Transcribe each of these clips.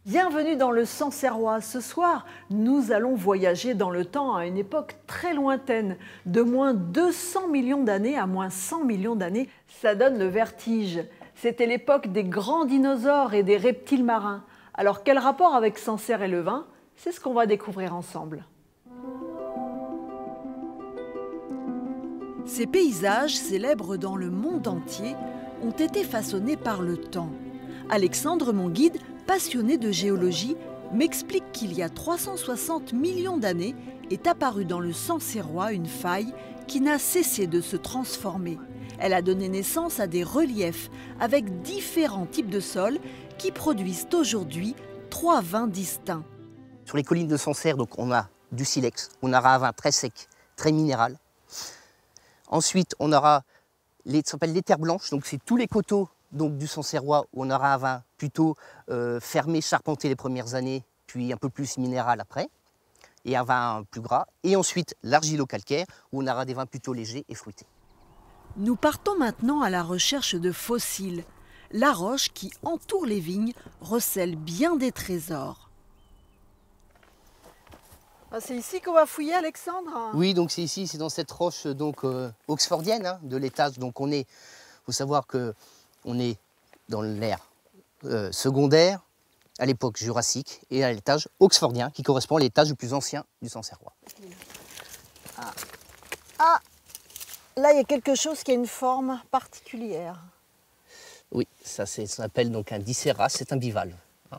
Bienvenue dans le Sancerrois. Ce soir, nous allons voyager dans le temps à une époque très lointaine, de moins 200 millions d'années à moins 100 millions d'années. Ça donne le vertige. C'était l'époque des grands dinosaures et des reptiles marins. Alors quel rapport avec Sancerre et le vin? C'est ce qu'on va découvrir ensemble. Ces paysages, célèbres dans le monde entier, ont été façonnés par le temps. Alexandre, mon guide, passionné de géologie, m'explique qu'il y a 360 millions d'années est apparue dans le Sancerrois une faille qui n'a cessé de se transformer. Elle a donné naissance à des reliefs avec différents types de sols qui produisent aujourd'hui 3 vins distincts. Sur les collines de Sancerre, donc, on a du silex, on aura un vin très sec, très minéral. Ensuite, on aura ce qu'on appelle les terres blanches, donc c'est tous les coteaux donc, du Sancerrois où on aura un vin plutôt fermé, charpenté les premières années, puis un peu plus minéral après, et un vin plus gras. Et ensuite, l'argilo-calcaire où on aura des vins plutôt légers et fruités. Nous partons maintenant à la recherche de fossiles. La roche qui entoure les vignes recèle bien des trésors. Ah, c'est ici qu'on va fouiller, Alexandre? Oui, donc c'est ici, c'est dans cette roche donc, oxfordienne hein, de l'étage. Donc il faut savoir qu'on est dans l'ère secondaire, à l'époque jurassique, et à l'étage oxfordien, qui correspond à l'étage le plus ancien du Sancerrois. Ah, là il y a quelque chose qui a une forme particulière. Oui, ça s'appelle donc un dicéras, c'est un bivalve.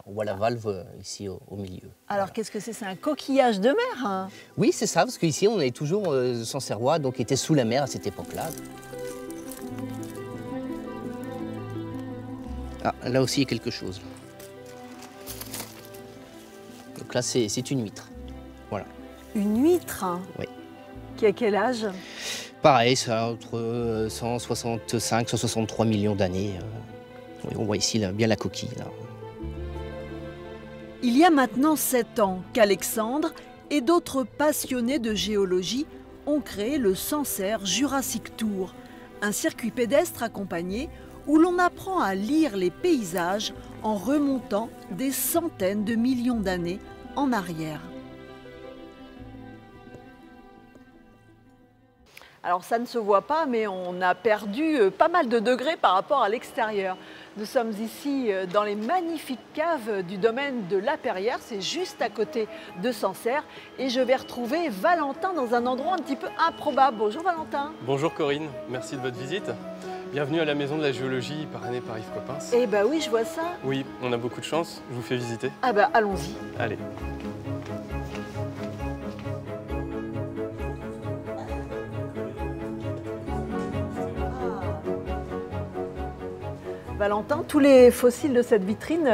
On voit la valve ici au milieu. Alors voilà. Qu'est-ce que c'est? C'est un coquillage de mer hein? Oui, c'est ça, parce qu'ici on est toujours Sancerrois, donc était sous la mer à cette époque-là. Ah, là aussi il y a quelque chose. Donc là c'est une huître. Voilà. Une huître? Oui. Qui a quel âge? Pareil, ça a entre 165 163 millions d'années. Oui, on voit ici là, bien la coquille. Là. Il y a maintenant 7 ans qu'Alexandre et d'autres passionnés de géologie ont créé le Sancerre Jurassic Tour, un circuit pédestre accompagné où l'on apprend à lire les paysages en remontant des centaines de millions d'années en arrière. Alors ça ne se voit pas, mais on a perdu pas mal de degrés par rapport à l'extérieur. Nous sommes ici dans les magnifiques caves du domaine de La Perrière, c'est juste à côté de Sancerre. Et je vais retrouver Valentin dans un endroit un petit peu improbable. Bonjour Valentin. Bonjour Corinne, merci de votre visite. Bienvenue à la Maison de la Géologie, parrainée par Yves Coppens. Eh ben oui, je vois ça. Oui, on a beaucoup de chance, je vous fais visiter. Ah ben allons-y. Allez. Valentin, tous les fossiles de cette vitrine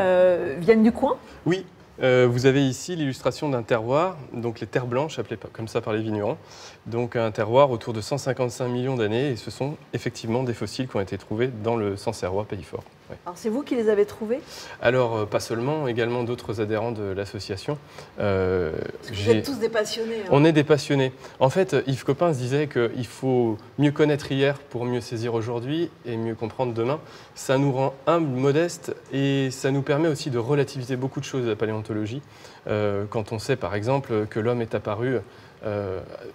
viennent du coin? Oui, vous avez ici l'illustration d'un terroir, donc les terres blanches, appelées comme ça par les vignerons. Donc un terroir autour de 155 millions d'années, et ce sont effectivement des fossiles qui ont été trouvés dans le Sancerrois Pays Fort. Ouais. Alors c'est vous qui les avez trouvés? Alors pas seulement, également d'autres adhérents de l'association. Vous êtes tous des passionnés. Hein. On est des passionnés. En fait, Yves Coppens disait qu'il faut mieux connaître hier pour mieux saisir aujourd'hui et mieux comprendre demain. Ça nous rend humbles, modestes, et ça nous permet aussi de relativiser beaucoup de choses de la paléontologie. Quand on sait par exemple que l'homme est apparu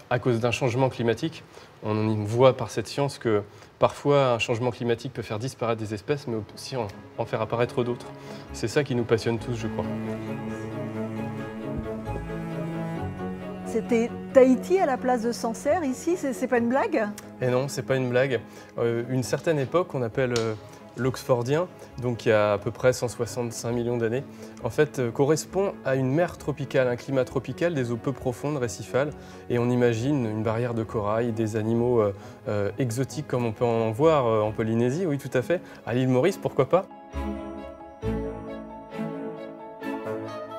à cause d'un changement climatique, on voit par cette science que parfois un changement climatique peut faire disparaître des espèces, mais aussi en faire apparaître d'autres. C'est ça qui nous passionne tous, je crois. C'était Tahiti à la place de Sancerre, ici, c'est pas une blague? Et non, c'est pas une blague. Une certaine époque, on appelle l'Oxfordien, donc il y a à peu près 165 millions d'années, en fait correspond à une mer tropicale, un climat tropical, des eaux peu profondes, récifales, et on imagine une barrière de corail, des animaux exotiques comme on peut en voir en Polynésie, oui tout à fait, à l'île Maurice, pourquoi pas.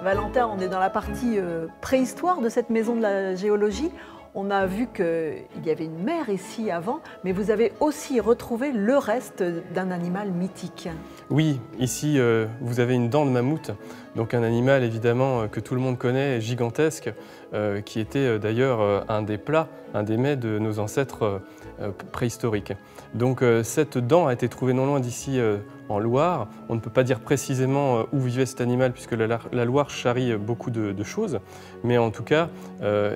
Valentin, on est dans la partie préhistoire de cette maison de la géologie. On a vu qu'il y avait une mer ici avant, mais vous avez aussi retrouvé le reste d'un animal mythique. Oui, ici vous avez une dent de mammouth, donc un animal évidemment que tout le monde connaît, gigantesque, qui était d'ailleurs un des plats, un des mets de nos ancêtres préhistoriques. Donc cette dent a été trouvée non loin d'ici en Loire. On ne peut pas dire précisément où vivait cet animal puisque la Loire charrie beaucoup de choses. Mais en tout cas,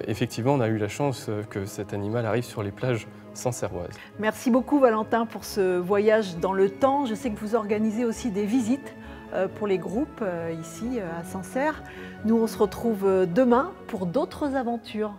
effectivement, on a eu la chance que cet animal arrive sur les plages sancerroises. Merci beaucoup Valentin pour ce voyage dans le temps. Je sais que vous organisez aussi des visites pour les groupes ici à Sancerre. Nous, on se retrouve demain pour d'autres aventures.